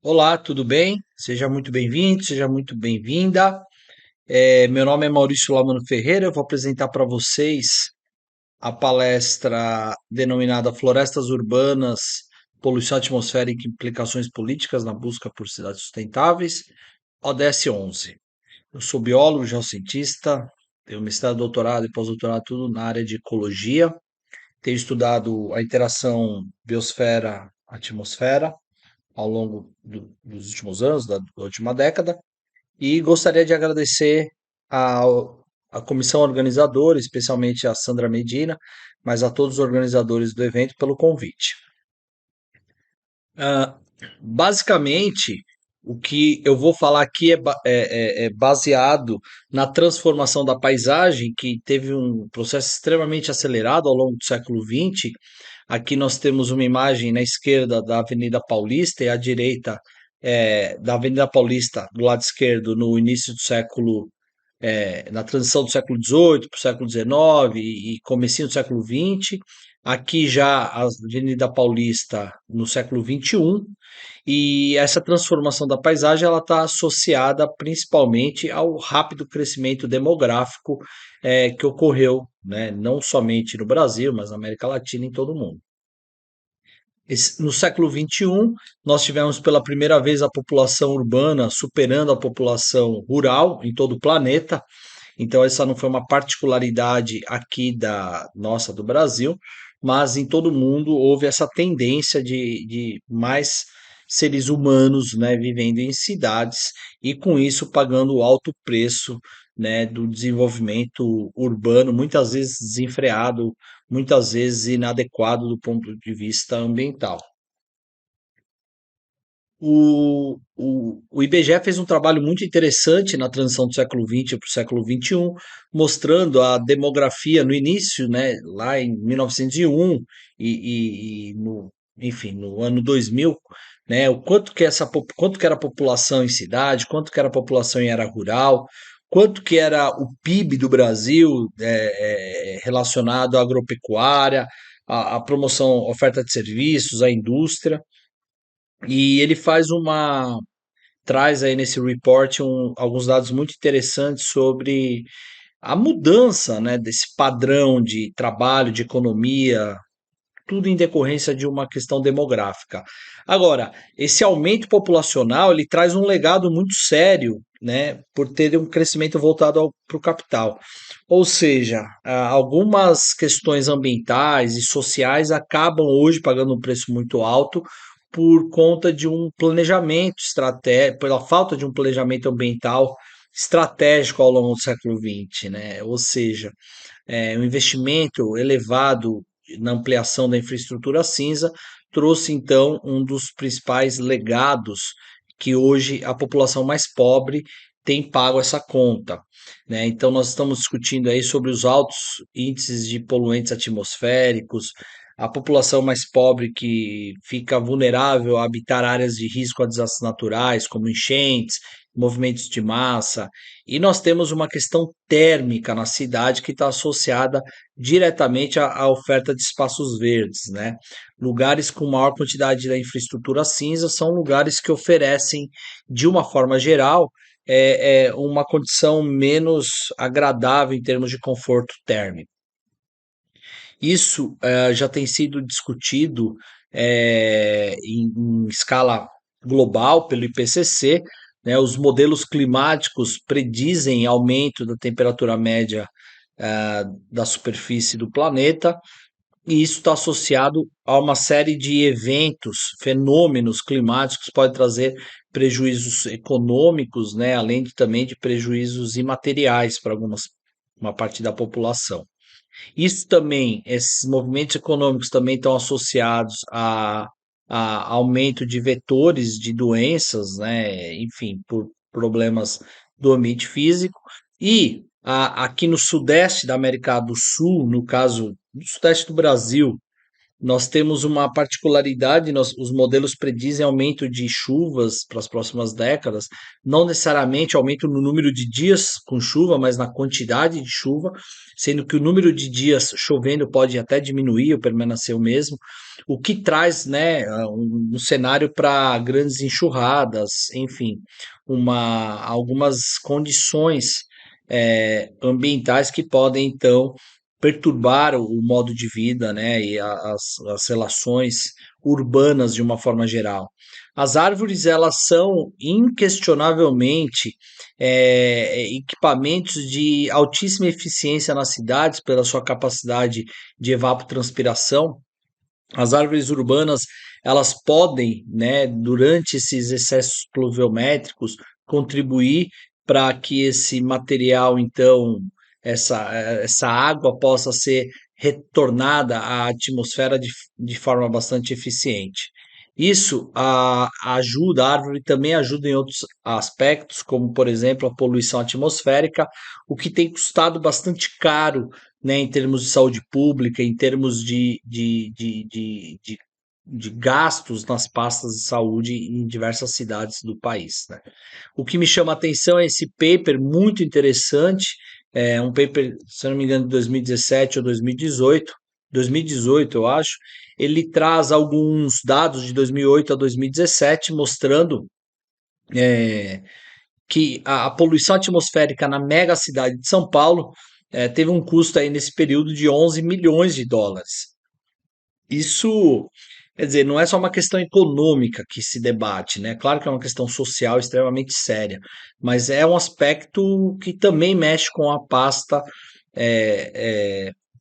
Olá, tudo bem? Seja muito bem-vindo, seja muito bem-vinda. Meu nome é Maurício Lamano Ferreira. Eu vou apresentar para vocês a palestra denominada Florestas Urbanas, Poluição Atmosférica e Implicações Políticas na Busca por Cidades Sustentáveis, ODS 11. Eu sou biólogo, geocientista, tenho mestrado, doutorado e pós-doutorado tudo na área de ecologia. Tenho estudado a interação biosfera-atmosfera ao longo dos últimos anos, da última década, e gostaria de agradecer a comissão organizadora, especialmente a Sandra Medina, mas a todos os organizadores do evento pelo convite. Ah, Basicamente, o que eu vou falar aqui é baseado na transformação da paisagem, que teve um processo extremamente acelerado ao longo do século XX. Aqui nós temos uma imagem na esquerda da Avenida Paulista e à direita da Avenida Paulista, do lado esquerdo, no início do século, na transição do século XVIII para o século XIX e comecinho do século XX. Aqui já a Avenida Paulista no século XXI, e essa transformação da paisagem ela está associada principalmente ao rápido crescimento demográfico que ocorreu, né, não somente no Brasil, mas na América Latina e em todo o mundo. No século XXI, nós tivemos pela primeira vez a população urbana superando a população rural em todo o planeta. Então, essa não foi uma particularidade aqui da nossa do Brasil, mas em todo o mundo houve essa tendência de mais seres humanos, né, vivendo em cidades e com isso pagando o alto preço, né, do desenvolvimento urbano, muitas vezes desenfreado, muitas vezes inadequado do ponto de vista ambiental. O IBGE fez um trabalho muito interessante na transição do século XX para o século XXI, mostrando a demografia no início, né, lá em 1901 enfim, no ano 2000, né, o quanto que era a população em cidade, quanto que era a população em área rural, quanto que era o PIB do Brasil relacionado à agropecuária, à promoção, oferta de serviços, à indústria. E ele traz aí nesse report alguns dados muito interessantes sobre a mudança, né, desse padrão de trabalho, de economia, tudo em decorrência de uma questão demográfica. Agora, esse aumento populacional ele traz um legado muito sério, né, por ter um crescimento voltado para o capital. Ou seja, algumas questões ambientais e sociais acabam hoje pagando um preço muito alto por conta de um planejamento estratégico, pela falta de um planejamento ambiental estratégico ao longo do século XX, né? Ou seja, um investimento elevado na ampliação da infraestrutura cinza trouxe então um dos principais legados que hoje a população mais pobre tem pago essa conta, né? Então nós estamos discutindo aí sobre os altos índices de poluentes atmosféricos, a população mais pobre que fica vulnerável a habitar áreas de risco a desastres naturais, como enchentes, movimentos de massa, e nós temos uma questão térmica na cidade que está associada diretamente à oferta de espaços verdes, né? Lugares com maior quantidade da infraestrutura cinza são lugares que oferecem, de uma forma geral, uma condição menos agradável em termos de conforto térmico. Isso já tem sido discutido em escala global pelo IPCC, né? Os modelos climáticos predizem aumento da temperatura média da superfície do planeta, e isso está associado a uma série de eventos, fenômenos climáticos que podem trazer prejuízos econômicos, né? Além também de prejuízos imateriais para uma parte da população. Isso também, esses movimentos econômicos também estão associados a aumento de vetores de doenças, né? Enfim, por problemas do ambiente físico. E aqui no sudeste da América do Sul, no caso do sudeste do Brasil, Nós temos uma particularidade, os modelos predizem aumento de chuvas para as próximas décadas, não necessariamente aumento no número de dias com chuva, mas na quantidade de chuva, sendo que o número de dias chovendo pode até diminuir ou permanecer o mesmo, o que traz, né, um cenário para grandes enxurradas, enfim, algumas condições ambientais que podem então perturbar o modo de vida, né, e as relações urbanas de uma forma geral. As árvores, elas são inquestionavelmente equipamentos de altíssima eficiência nas cidades pela sua capacidade de evapotranspiração. As árvores urbanas, elas podem, né, durante esses excessos pluviométricos, contribuir para que esse material, então, essa água possa ser retornada à atmosfera de forma bastante eficiente. Isso ajuda, a árvore também ajuda em outros aspectos, como, por exemplo, a poluição atmosférica, o que tem custado bastante caro, né, em termos de saúde pública, em termos de gastos nas pastas de saúde em diversas cidades do país, né. O que me chama a atenção é esse paper muito interessante, é um paper, se eu não me engano, de 2017 ou 2018, 2018 eu acho, ele traz alguns dados de 2008 a 2017 mostrando que a poluição atmosférica na mega cidade de São Paulo teve um custo aí nesse período de 11 milhões de dólares. Isso, quer dizer, não é só uma questão econômica que se debate, né? Claro que é uma questão social extremamente séria, mas é um aspecto que também mexe com a pasta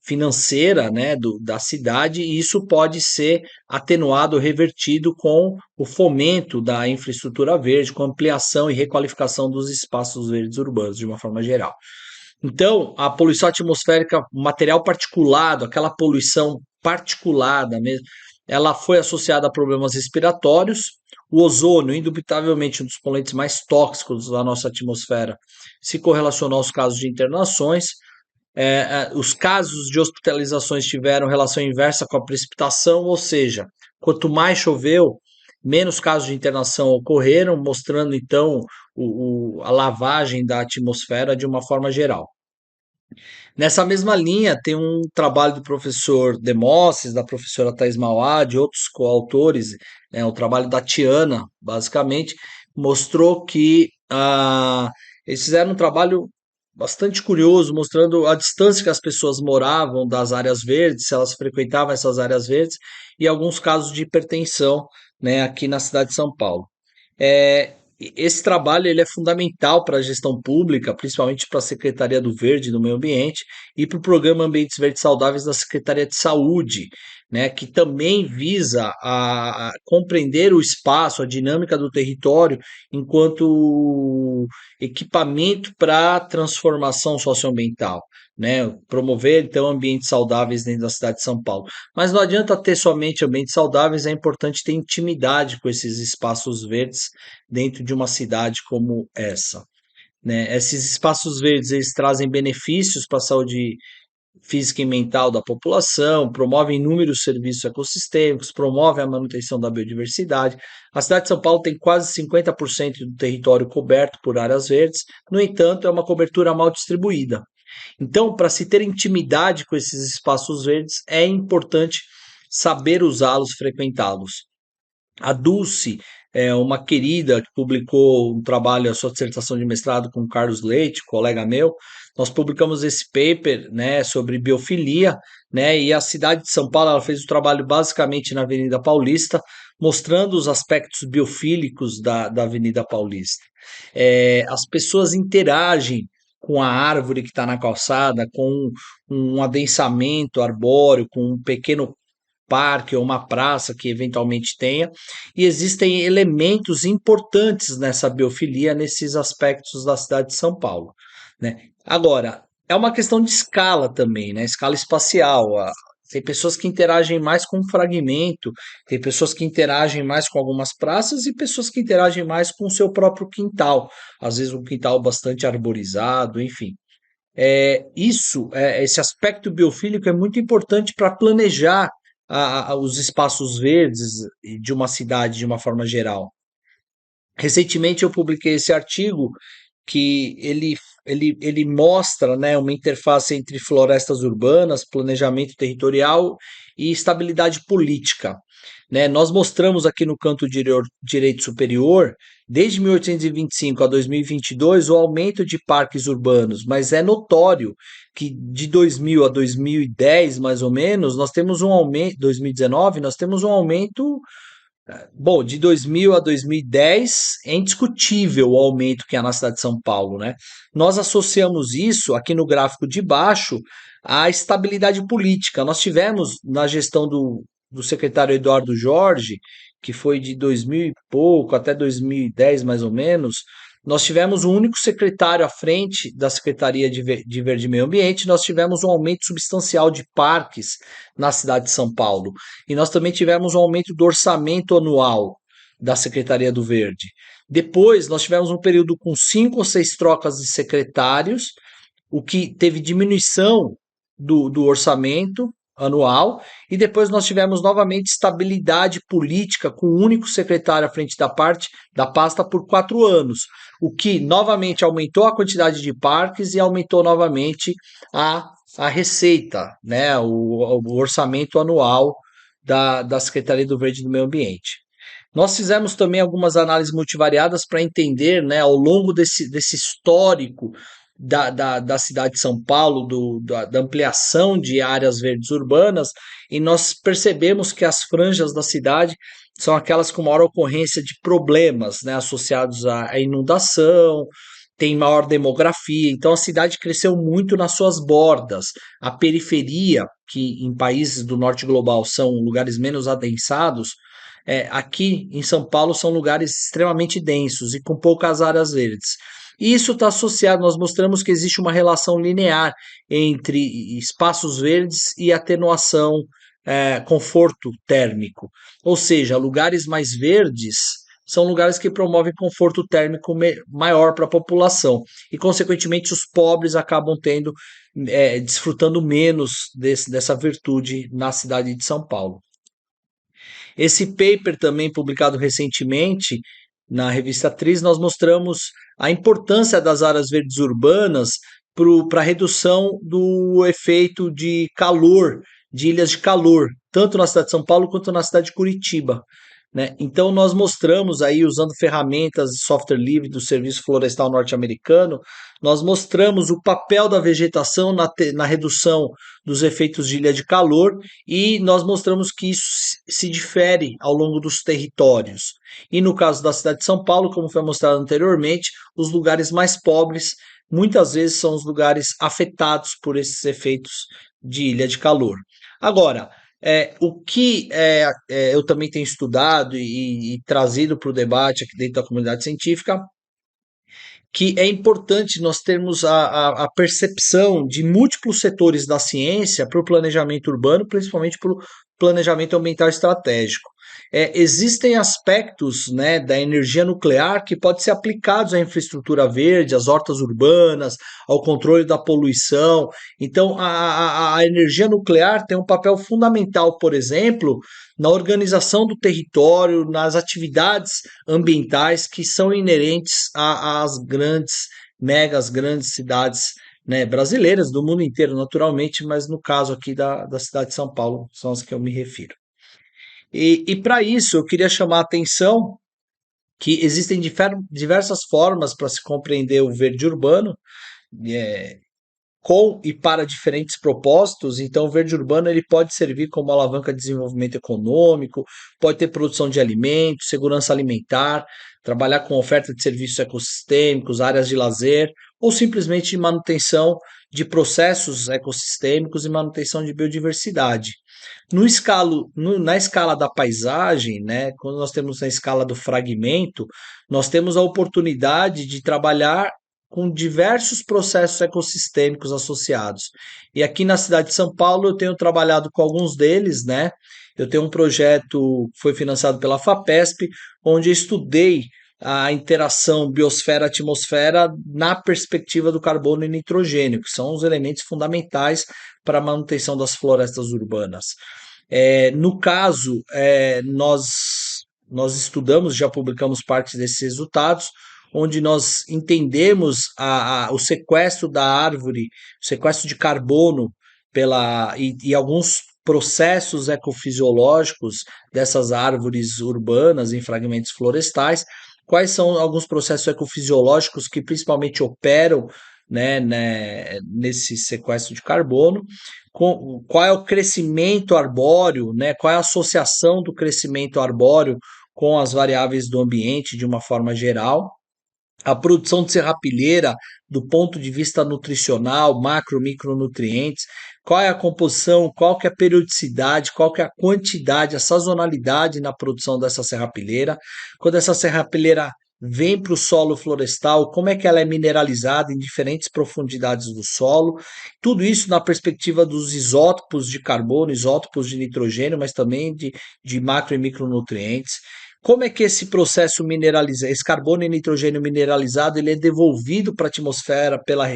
financeira, né, da cidade, e isso pode ser atenuado, revertido com o fomento da infraestrutura verde, com ampliação e requalificação dos espaços verdes urbanos, de uma forma geral. Então, a poluição atmosférica, material particulado, aquela poluição particulada mesmo, ela foi associada a problemas respiratórios. O ozônio, indubitavelmente um dos poluentes mais tóxicos da nossa atmosfera, se correlacionou aos casos de internações. Os casos de hospitalizações tiveram relação inversa com a precipitação, ou seja, quanto mais choveu, menos casos de internação ocorreram, mostrando então a lavagem da atmosfera de uma forma geral. Nessa mesma linha, tem um trabalho do professor Demosses, da professora Thais Mauá, de outros coautores, o trabalho da Tiana, basicamente, mostrou que eles fizeram um trabalho bastante curioso, mostrando a distância que as pessoas moravam das áreas verdes, se elas frequentavam essas áreas verdes, e alguns casos de hipertensão, né, aqui na cidade de São Paulo. Esse trabalho ele é fundamental para a gestão pública, principalmente para a Secretaria do Verde e do Meio Ambiente e para o Programa Ambientes Verdes Saudáveis da Secretaria de Saúde, né, que também visa a compreender o espaço, a dinâmica do território enquanto equipamento para transformação socioambiental, né, promover então ambientes saudáveis dentro da cidade de São Paulo. Mas não adianta ter somente ambientes saudáveis, é importante ter intimidade com esses espaços verdes dentro de uma cidade como essa, né? Esses espaços verdes eles trazem benefícios para a saúde física e mental da população, promovem inúmeros serviços ecossistêmicos, promovem a manutenção da biodiversidade. A cidade de São Paulo tem quase 50% do território coberto por áreas verdes, no entanto, é uma cobertura mal distribuída. Então, para se ter intimidade com esses espaços verdes, é importante saber usá-los, frequentá-los. A Dulce é uma querida que publicou um trabalho, a sua dissertação de mestrado com o Carlos Leite, colega meu. Nós publicamos esse paper, né, sobre biofilia, né, e a cidade de São Paulo ela fez o trabalho basicamente na Avenida Paulista, mostrando os aspectos biofílicos da Avenida Paulista. As pessoas interagem com a árvore que está na calçada, com um adensamento arbóreo, com um pequeno parque ou uma praça que eventualmente tenha, e existem elementos importantes nessa biofilia, nesses aspectos da cidade de São Paulo, né? Agora, é uma questão de escala também, né? Escala espacial. Tem pessoas que interagem mais com um fragmento, tem pessoas que interagem mais com algumas praças e pessoas que interagem mais com o seu próprio quintal, às vezes um quintal bastante arborizado, enfim. Esse aspecto biofílico é muito importante para planejar os espaços verdes de uma cidade de uma forma geral. Recentemente eu publiquei esse artigo que ele mostra, né, uma interface entre florestas urbanas, planejamento territorial e estabilidade política. Né? Nós mostramos aqui no canto direito superior, desde 1825 a 2022, o aumento de parques urbanos, mas é notório que de 2000 a 2010, mais ou menos, nós temos um aumento, 2019, nós temos um aumento. Bom, de 2000 a 2010 é indiscutível o aumento que há na cidade de São Paulo, né? Nós associamos isso aqui no gráfico de baixo à estabilidade política. Nós tivemos na gestão do secretário Eduardo Jorge, que foi de 2000 e pouco até 2010 mais ou menos, nós tivemos um único secretário à frente da Secretaria de Verde e Meio Ambiente, nós tivemos um aumento substancial de parques na cidade de São Paulo. E nós também tivemos um aumento do orçamento anual da Secretaria do Verde. Depois, nós tivemos um período com 5 ou 6 trocas de secretários, o que teve diminuição do orçamento anual, e depois nós tivemos novamente estabilidade política com um único secretário à frente da pasta por 4 anos, o que novamente aumentou a quantidade de parques e aumentou novamente a, a receita, né, o orçamento anual da Secretaria do Verde e do Meio Ambiente. Nós fizemos também algumas análises multivariadas para entender, né, ao longo desse histórico da cidade de São Paulo, da ampliação de áreas verdes urbanas, e nós percebemos que as franjas da cidade são aquelas com maior ocorrência de problemas, né, associados à inundação, tem maior demografia, então a cidade cresceu muito nas suas bordas. A periferia, que em países do norte global são lugares menos adensados, aqui em São Paulo são lugares extremamente densos e com poucas áreas verdes. E isso está associado, nós mostramos que existe uma relação linear entre espaços verdes e atenuação, conforto térmico. Ou seja, lugares mais verdes são lugares que promovem conforto térmico maior para a população. E, consequentemente, os pobres acabam desfrutando menos dessa virtude na cidade de São Paulo. Esse paper também publicado recentemente na revista Tris, nós mostramos a importância das áreas verdes urbanas para a redução do efeito de calor, de ilhas de calor, tanto na cidade de São Paulo quanto na cidade de Curitiba. Né? Então, nós mostramos aí, usando ferramentas de software livre do Serviço Florestal Norte-Americano, nós mostramos o papel da vegetação na redução dos efeitos de ilha de calor e nós mostramos que isso se difere ao longo dos territórios. E no caso da cidade de São Paulo, como foi mostrado anteriormente, os lugares mais pobres muitas vezes são os lugares afetados por esses efeitos de ilha de calor. Agora, o que eu também tenho estudado e trazido para o debate aqui dentro da comunidade científica, que é importante nós termos a percepção de múltiplos setores da ciência para o planejamento urbano, principalmente para o planejamento ambiental estratégico. Existem aspectos, né, da energia nuclear que podem ser aplicados à infraestrutura verde, às hortas urbanas, ao controle da poluição. Então, a energia nuclear tem um papel fundamental, por exemplo, na organização do território, nas atividades ambientais que são inerentes às grandes cidades, né, brasileiras, do mundo inteiro, naturalmente, mas no caso aqui da cidade de São Paulo, são as que eu me refiro. E para isso, eu queria chamar a atenção que existem diversas formas para se compreender o verde urbano, é, com e para diferentes propósitos. Então, o verde urbano ele pode servir como alavanca de desenvolvimento econômico, pode ter produção de alimentos, segurança alimentar, trabalhar com oferta de serviços ecossistêmicos, áreas de lazer, ou simplesmente de manutenção de processos ecossistêmicos e manutenção de biodiversidade. Na escala da paisagem, né, quando nós temos na escala do fragmento, nós temos a oportunidade de trabalhar com diversos processos ecossistêmicos associados. E aqui na cidade de São Paulo eu tenho trabalhado com alguns deles, né? Eu tenho um projeto que foi financiado pela FAPESP, onde eu estudei a interação biosfera-atmosfera na perspectiva do carbono e nitrogênio, que são os elementos fundamentais para a manutenção das florestas urbanas. No caso, nós estudamos, já publicamos parte desses resultados, onde nós entendemos o sequestro da árvore, o sequestro de carbono e alguns processos ecofisiológicos dessas árvores urbanas em fragmentos florestais. Quais são alguns processos ecofisiológicos que principalmente operam, nesse sequestro de carbono? Qual é o crescimento arbóreo, né? Qual é a associação do crescimento arbóreo com as variáveis do ambiente de uma forma geral? A produção de serrapilheira do ponto de vista nutricional, macro, micronutrientes, qual é a composição, qual que é a periodicidade, qual que é a quantidade, a sazonalidade na produção dessa serrapilheira. Quando essa serrapilheira vem para o solo florestal, como é que ela é mineralizada em diferentes profundidades do solo. Tudo isso na perspectiva dos isótopos de carbono, isótopos de nitrogênio, mas também de macro e micronutrientes. Como é que esse processo mineralizado, esse carbono e nitrogênio mineralizado, ele é devolvido para a atmosfera pela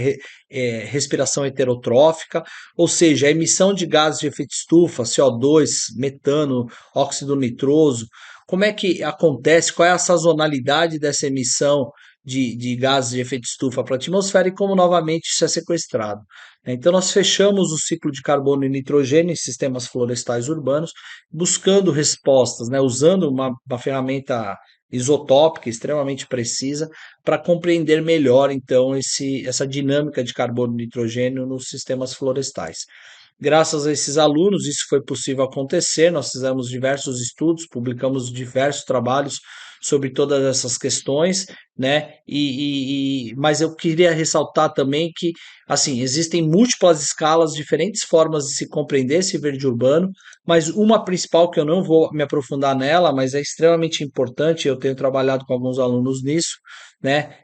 respiração heterotrófica, ou seja, a emissão de gases de efeito estufa, CO2, metano, óxido nitroso. Como é que acontece? Qual é a sazonalidade dessa emissão de gases de efeito estufa para a atmosfera e como novamente isso é sequestrado? Então, nós fechamos o ciclo de carbono e nitrogênio em sistemas florestais urbanos buscando respostas, né, usando uma ferramenta isotópica extremamente precisa para compreender melhor então essa dinâmica de carbono e nitrogênio nos sistemas florestais. Graças a esses alunos, isso foi possível acontecer. Nós fizemos diversos estudos, publicamos diversos trabalhos sobre todas essas questões, né? Mas eu queria ressaltar também que, assim, existem múltiplas escalas, diferentes formas de se compreender esse verde urbano, mas uma principal que eu não vou me aprofundar nela, mas é extremamente importante, eu tenho trabalhado com alguns alunos nisso, né?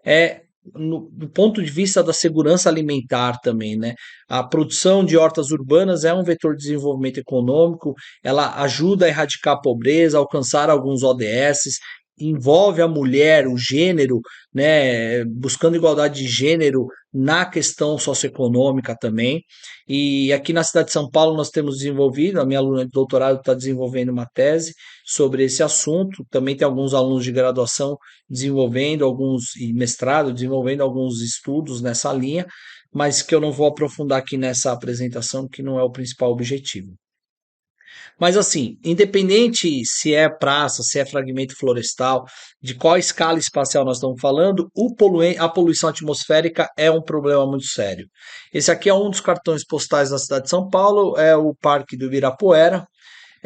Do ponto de vista da segurança alimentar também, né? A produção de hortas urbanas é um vetor de desenvolvimento econômico, ela ajuda a erradicar a pobreza, alcançar alguns ODS, envolve a mulher, o gênero, né, buscando igualdade de gênero na questão socioeconômica também. E aqui na cidade de São Paulo nós temos desenvolvido, a minha aluna de doutorado está desenvolvendo uma tese sobre esse assunto, também tem alguns alunos de graduação desenvolvendo alguns, e mestrado, desenvolvendo alguns estudos nessa linha, mas que eu não vou aprofundar aqui nessa apresentação, que não é o principal objetivo. Mas assim, independente se é praça, se é fragmento florestal, de qual escala espacial nós estamos falando, a poluição atmosférica é um problema muito sério. Esse aqui é um dos cartões postais da cidade de São Paulo, é o Parque do Ibirapuera.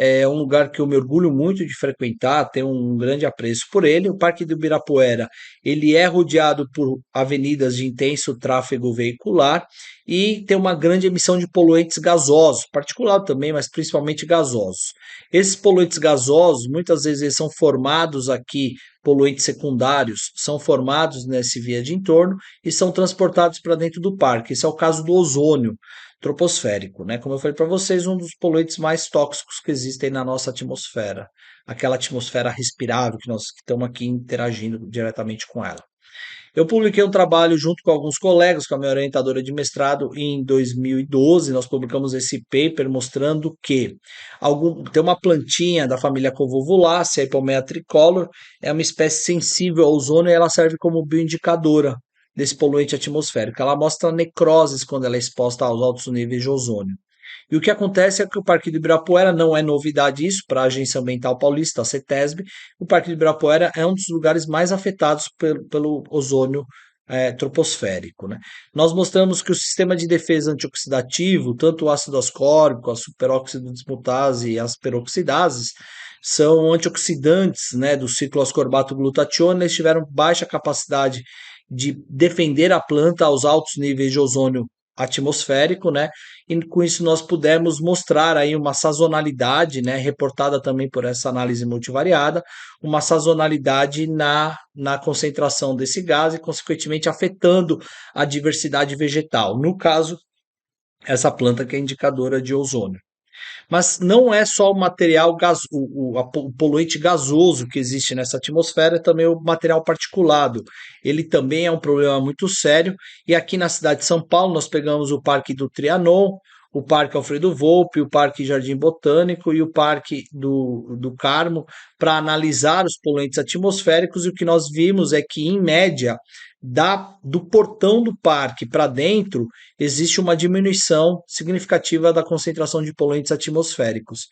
É um lugar que eu me orgulho muito de frequentar, tenho um grande apreço por ele. O Parque do Ibirapuera, ele é rodeado por avenidas de intenso tráfego veicular e tem uma grande emissão de poluentes gasosos, particulado também, mas principalmente gasosos. Esses poluentes gasosos, muitas vezes eles são formados aqui, poluentes secundários, são formados nesse via de entorno e são transportados para dentro do parque. Esse é o caso do ozônio troposférico, né? Como eu falei para vocês, um dos poluentes mais tóxicos que existem na nossa atmosfera, aquela atmosfera respirável que nós estamos aqui interagindo diretamente com ela. Eu publiquei um trabalho junto com alguns colegas, com a minha orientadora de mestrado, em 2012. Nós publicamos esse paper mostrando que tem uma plantinha da família Convolvulaceae, a Hipomea tricolor, é uma espécie sensível ao ozônio e ela serve como bioindicadora desse poluente atmosférico. Ela mostra necroses quando ela é exposta aos altos níveis de ozônio. E o que acontece é que o Parque do Ibirapuera não é novidade isso para a Agência Ambiental Paulista, a CETESB. O Parque do Ibirapuera é um dos lugares mais afetados pelo ozônio troposférico, né? Nós mostramos que o sistema de defesa antioxidativo, tanto o ácido ascórbico, a superóxido dismutase e as peroxidases, são antioxidantes, né, do ciclo ascorbato glutationa. Eles tiveram baixa capacidade de defender a planta aos altos níveis de ozônio atmosférico, né? E com isso nós pudemos mostrar aí uma sazonalidade, né, reportada também por essa análise multivariada, uma sazonalidade na concentração desse gás e, consequentemente, afetando a diversidade vegetal. No caso, essa planta que é indicadora de ozônio. Mas não é só o material o poluente gasoso que existe nessa atmosfera, é também o material particulado. Ele também é um problema muito sério. E aqui na cidade de São Paulo, nós pegamos o Parque do Trianon, o Parque Alfredo Volpi, o Parque Jardim Botânico e o Parque do Carmo para analisar os poluentes atmosféricos, e o que nós vimos é que, em média, do portão do parque para dentro, existe uma diminuição significativa da concentração de poluentes atmosféricos.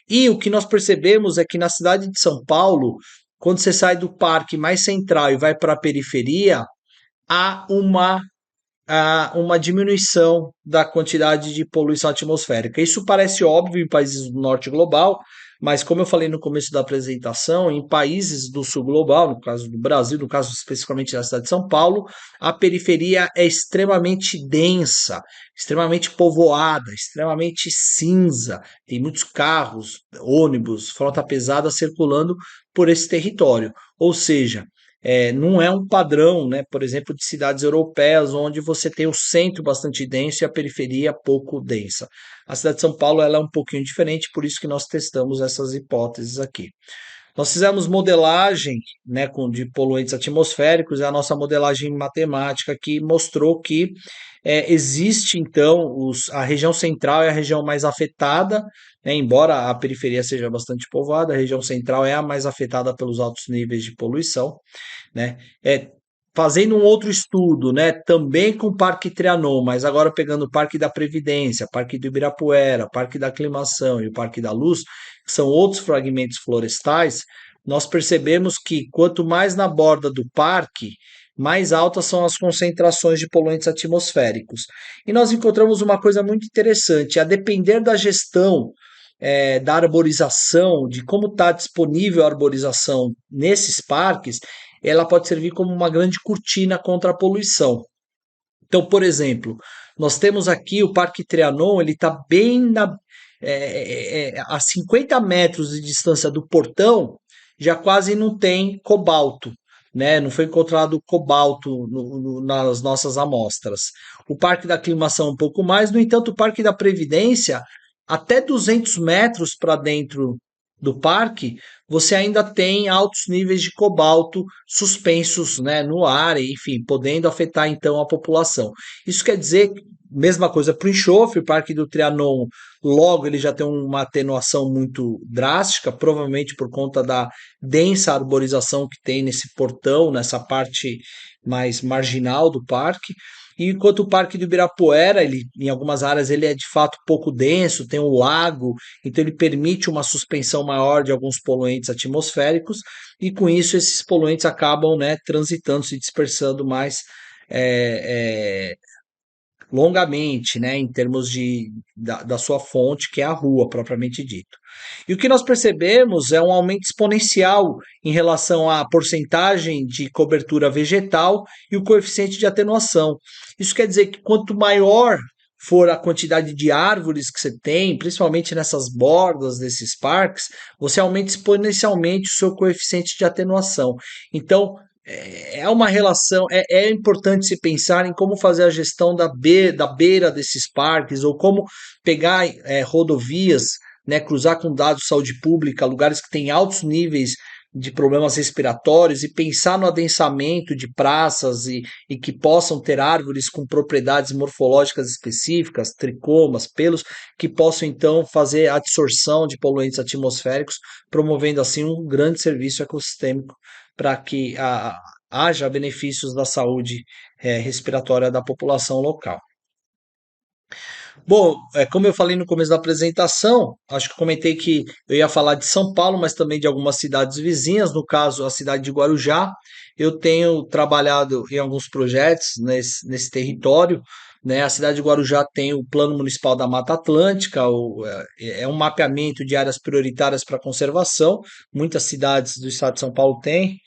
E o que nós percebemos é que na cidade de São Paulo, quando você sai do parque mais central e vai para a periferia, há uma diminuição da quantidade de poluição atmosférica. Isso parece óbvio em países do norte global, mas como eu falei no começo da apresentação, em países do sul global, no caso do Brasil, no caso especificamente da cidade de São Paulo, a periferia é extremamente densa, extremamente povoada, extremamente cinza. Tem muitos carros, ônibus, frota pesada circulando por esse território. Ou seja, não é um padrão, né, por exemplo, de cidades europeias, onde você tem o centro bastante denso e a periferia pouco densa. A cidade de São Paulo ela é um pouquinho diferente, por isso que nós testamos essas hipóteses aqui. Nós fizemos modelagem, né, de poluentes atmosféricos, e a nossa modelagem matemática que mostrou que existe, então, a região central é a região mais afetada, né, embora a periferia seja bastante povoada, a região central é a mais afetada pelos altos níveis de poluição, né? Fazendo um outro estudo, né, também com o Parque Trianon, mas agora pegando o Parque da Previdência, Parque do Ibirapuera, Parque da Aclimação e o Parque da Luz, que são outros fragmentos florestais, nós percebemos que quanto mais na borda do parque, mais altas são as concentrações de poluentes atmosféricos. E nós encontramos uma coisa muito interessante, a depender da gestão da arborização, de como está disponível a arborização nesses parques, ela pode servir como uma grande cortina contra a poluição. Então, por exemplo, nós temos aqui o Parque Trianon, ele está bem a 50 metros de distância do portão, já quase não tem cobalto, né? Não foi encontrado cobalto nas nossas amostras. O Parque da Aclimação um pouco mais, no entanto, o Parque da Previdência, até 200 metros para dentro do parque, você ainda tem altos níveis de cobalto suspensos, né, no ar, enfim, podendo afetar então a população. Isso quer dizer, mesma coisa para o enxofre, o Parque do Trianon, logo ele já tem uma atenuação muito drástica, provavelmente por conta da densa arborização que tem nesse portão, nessa parte mais marginal do parque. E enquanto o Parque do Ibirapuera, ele, em algumas áreas, ele é de fato pouco denso, tem um lago, então ele permite uma suspensão maior de alguns poluentes atmosféricos, e com isso esses poluentes acabam, né, transitando, se dispersando mais é, longamente, né, em termos da sua fonte, que é a rua, propriamente dito. E o que nós percebemos é um aumento exponencial em relação à porcentagem de cobertura vegetal e o coeficiente de atenuação. Isso quer dizer que quanto maior for a quantidade de árvores que você tem, principalmente nessas bordas desses parques, você aumenta exponencialmente o seu coeficiente de atenuação. Então, é uma relação, é importante se pensar em como fazer a gestão da beira desses parques, ou como pegar rodovias, né, cruzar com dados de saúde pública, lugares que têm altos níveis de problemas respiratórios, e pensar no adensamento de praças e que possam ter árvores com propriedades morfológicas específicas, tricomas, pelos, que possam então fazer a absorção de poluentes atmosféricos, promovendo assim um grande serviço ecossistêmico para que haja benefícios da saúde respiratória da população local. Bom, como eu falei no começo da apresentação, acho que eu comentei que eu ia falar de São Paulo, mas também de algumas cidades vizinhas, no caso, a cidade de Guarujá. Eu tenho trabalhado em alguns projetos nesse território, né? A cidade de Guarujá tem o Plano Municipal da Mata Atlântica, é um mapeamento de áreas prioritárias para conservação. Muitas cidades do estado de São Paulo têm.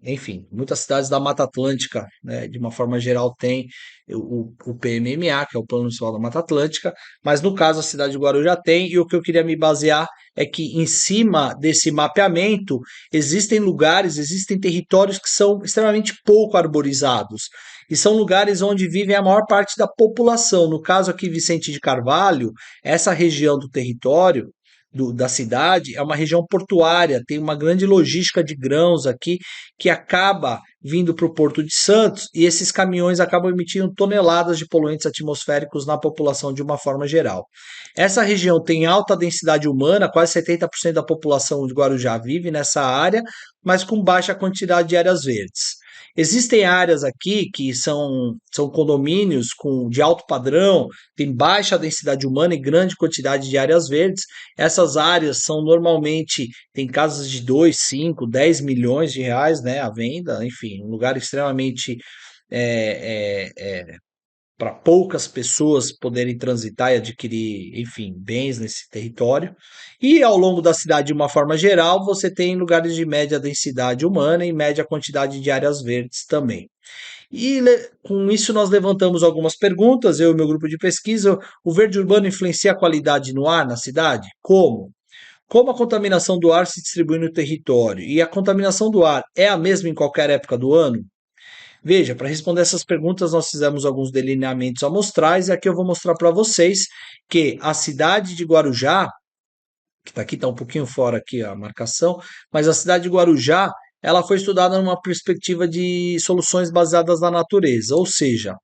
Enfim, muitas cidades da Mata Atlântica, né, de uma forma geral, têm o PMMA, que é o Plano Municipal da Mata Atlântica, mas no caso a cidade de Guarujá tem, e o que eu queria me basear é que em cima desse mapeamento existem lugares, existem territórios que são extremamente pouco arborizados, e são lugares onde vivem a maior parte da população. No caso aqui, Vicente de Carvalho, essa região do território, da cidade, é uma região portuária, tem uma grande logística de grãos aqui que acaba vindo para o Porto de Santos, e esses caminhões acabam emitindo toneladas de poluentes atmosféricos na população de uma forma geral. Essa região tem alta densidade humana, quase 70% da população de Guarujá vive nessa área, mas com baixa quantidade de áreas verdes. Existem áreas aqui que são condomínios de alto padrão, tem baixa densidade humana e grande quantidade de áreas verdes. Essas áreas são normalmente, tem casas de 2, 5, 10 milhões de reais, né, à venda, enfim, um lugar extremamente para poucas pessoas poderem transitar e adquirir, enfim, bens nesse território. E ao longo da cidade, de uma forma geral, você tem lugares de média densidade humana e média quantidade de áreas verdes também. E com isso nós levantamos algumas perguntas, eu e meu grupo de pesquisa. O verde urbano influencia a qualidade no ar na cidade? Como? Como a contaminação do ar se distribui no território? E a contaminação do ar é a mesma em qualquer época do ano? Veja, para responder essas perguntas, nós fizemos alguns delineamentos amostrais e aqui eu vou mostrar para vocês que a cidade de Guarujá, que está aqui, está um pouquinho fora aqui a marcação, mas a cidade de Guarujá, ela foi estudada numa perspectiva de soluções baseadas na natureza, ou seja,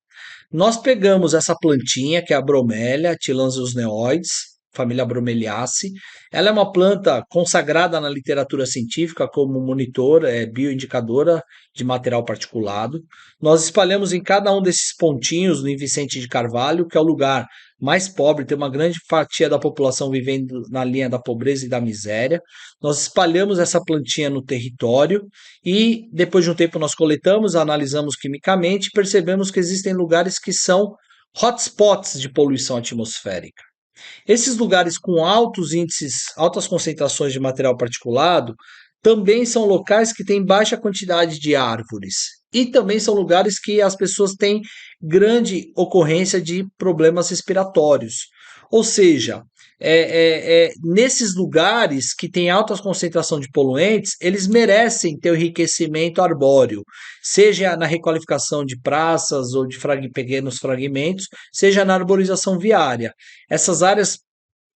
nós pegamos essa plantinha, que é a bromélia, Tillandsius neoides, família Bromeliaceae. Ela é uma planta consagrada na literatura científica como monitor, bioindicadora de material particulado. Nós espalhamos em cada um desses pontinhos no Vicente de Carvalho, que é o lugar mais pobre, tem uma grande fatia da população vivendo na linha da pobreza e da miséria. Nós espalhamos essa plantinha no território e depois de um tempo nós coletamos, analisamos quimicamente e percebemos que existem lugares que são hotspots de poluição atmosférica. Esses lugares com altos índices, altas concentrações de material particulado, também são locais que têm baixa quantidade de árvores. E também são lugares que as pessoas têm grande ocorrência de problemas respiratórios. Ou seja, nesses lugares que têm alta concentração de poluentes, eles merecem ter o enriquecimento arbóreo, seja na requalificação de praças ou de pequenos fragmentos, seja na arborização viária. Essas áreas,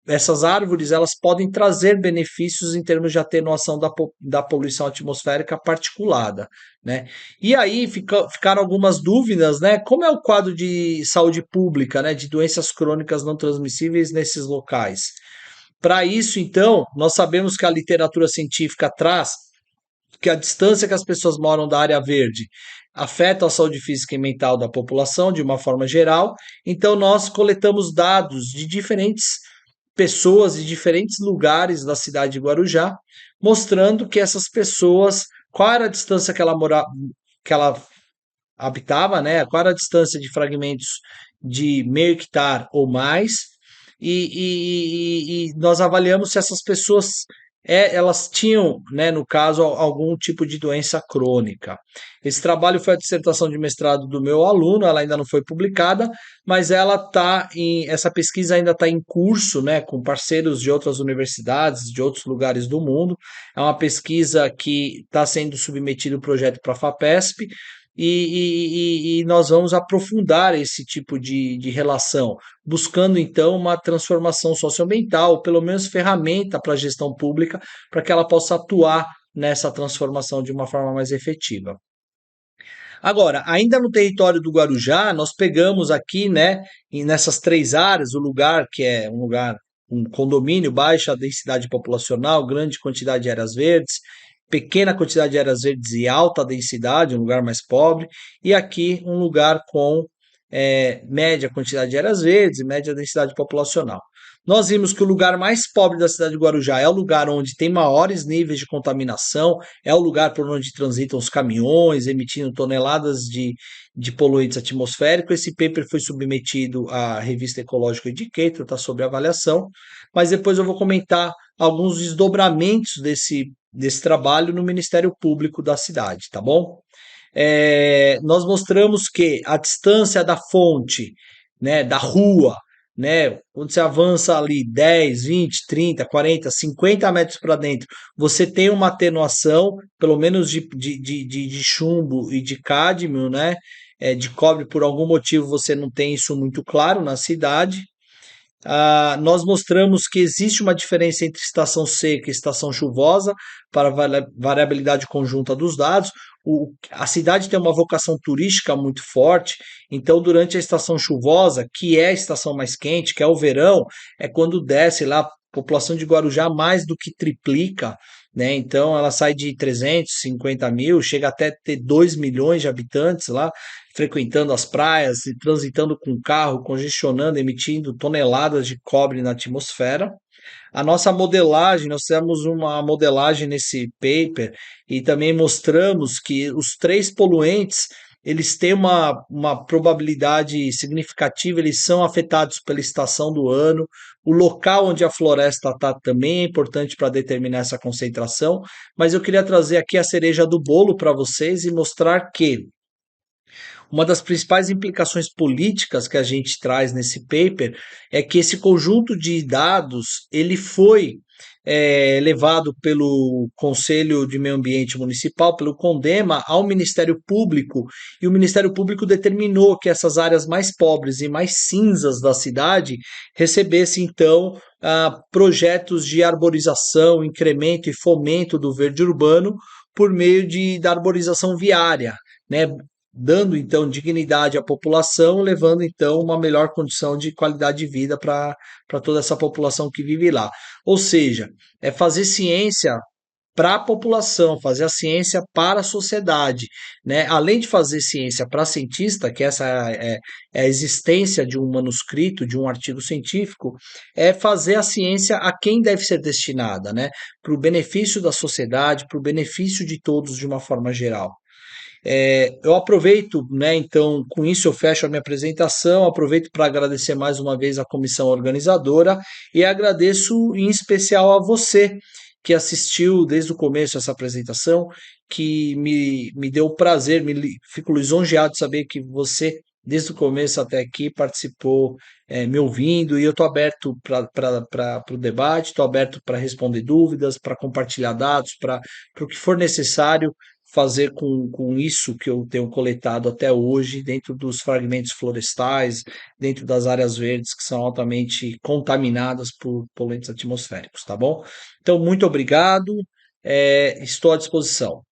essas árvores, elas podem trazer benefícios em termos de atenuação da poluição atmosférica particulada, né? E aí ficaram algumas dúvidas, né? Como é o quadro de saúde pública, né? De doenças crônicas não transmissíveis nesses locais? Para isso, então, nós sabemos que a literatura científica traz que a distância que as pessoas moram da área verde afeta a saúde física e mental da população de uma forma geral. Então, nós coletamos dados de diferentes pessoas de diferentes lugares da cidade de Guarujá, mostrando que essas pessoas, qual era a distância que ela habitava, né? Qual era a distância de fragmentos de meio hectare ou mais, e nós avaliamos se essas pessoas elas tinham, né, no caso, algum tipo de doença crônica. Esse trabalho foi a dissertação de mestrado do meu aluno, ela ainda não foi publicada, mas essa pesquisa ainda está em curso, né, com parceiros de outras universidades, de outros lugares do mundo. É uma pesquisa que está sendo submetido ao projeto para a FAPESP, e nós vamos aprofundar esse tipo de relação, buscando então uma transformação socioambiental, ou pelo menos ferramenta para a gestão pública, para que ela possa atuar nessa transformação de uma forma mais efetiva. Agora, ainda no território do Guarujá, nós pegamos aqui, né, nessas três áreas, o lugar que é um condomínio, baixa densidade populacional, grande quantidade de áreas verdes, pequena quantidade de áreas verdes e alta densidade, um lugar mais pobre, e aqui um lugar com média quantidade de áreas verdes e média densidade populacional. Nós vimos que o lugar mais pobre da cidade de Guarujá é o lugar onde tem maiores níveis de contaminação, é o lugar por onde transitam os caminhões, emitindo toneladas de poluentes atmosféricos. Esse paper foi submetido à revista Ecological Indicator, está sob avaliação, mas depois eu vou comentar alguns desdobramentos desse trabalho no Ministério Público da cidade, tá bom? Nós mostramos que a distância da fonte, né, da rua, né, quando você avança ali 10, 20, 30, 40, 50 metros para dentro, você tem uma atenuação, pelo menos de chumbo e de cádmio, né, de cobre, por algum motivo você não tem isso muito claro na cidade. Nós mostramos que existe uma diferença entre estação seca e estação chuvosa para a variabilidade conjunta dos dados. A cidade tem uma vocação turística muito forte, então durante a estação chuvosa, que é a estação mais quente, que é o verão, é quando desce lá a população de Guarujá mais do que triplica, né? Então ela sai de 350 mil, chega até ter 2 milhões de habitantes lá, frequentando as praias e transitando com carro, congestionando, emitindo toneladas de cobre na atmosfera. A nossa modelagem, nós fizemos uma modelagem nesse paper e também mostramos que os três poluentes eles têm uma probabilidade significativa, eles são afetados pela estação do ano. O local onde a floresta está também é importante para determinar essa concentração, mas eu queria trazer aqui a cereja do bolo para vocês e mostrar que uma das principais implicações políticas que a gente traz nesse paper é que esse conjunto de dados ele foi levado pelo Conselho de Meio Ambiente Municipal, pelo CONDEMA, ao Ministério Público, e o Ministério Público determinou que essas áreas mais pobres e mais cinzas da cidade recebessem, então, projetos de arborização, incremento e fomento do verde urbano por meio da arborização viária, né? Dando então dignidade à população, levando então uma melhor condição de qualidade de vida para toda essa população que vive lá. Ou seja, é fazer ciência para a população, fazer a ciência para a sociedade, né? Além de fazer ciência para cientista, que essa é a existência de um manuscrito, de um artigo científico, é fazer a ciência a quem deve ser destinada, né? Para o benefício da sociedade, para o benefício de todos de uma forma geral. Eu aproveito, né, então, com isso eu fecho a minha apresentação, aproveito para agradecer mais uma vez a comissão organizadora e agradeço em especial a você que assistiu desde o começo essa apresentação, que me deu o prazer, fico lisonjeado de saber que você, desde o começo até aqui, participou, me ouvindo, e eu estou aberto para o debate, estou aberto para responder dúvidas, para compartilhar dados, para o que for necessário fazer com isso que eu tenho coletado até hoje, dentro dos fragmentos florestais, dentro das áreas verdes que são altamente contaminadas por poluentes atmosféricos, tá bom? Então, muito obrigado, estou à disposição.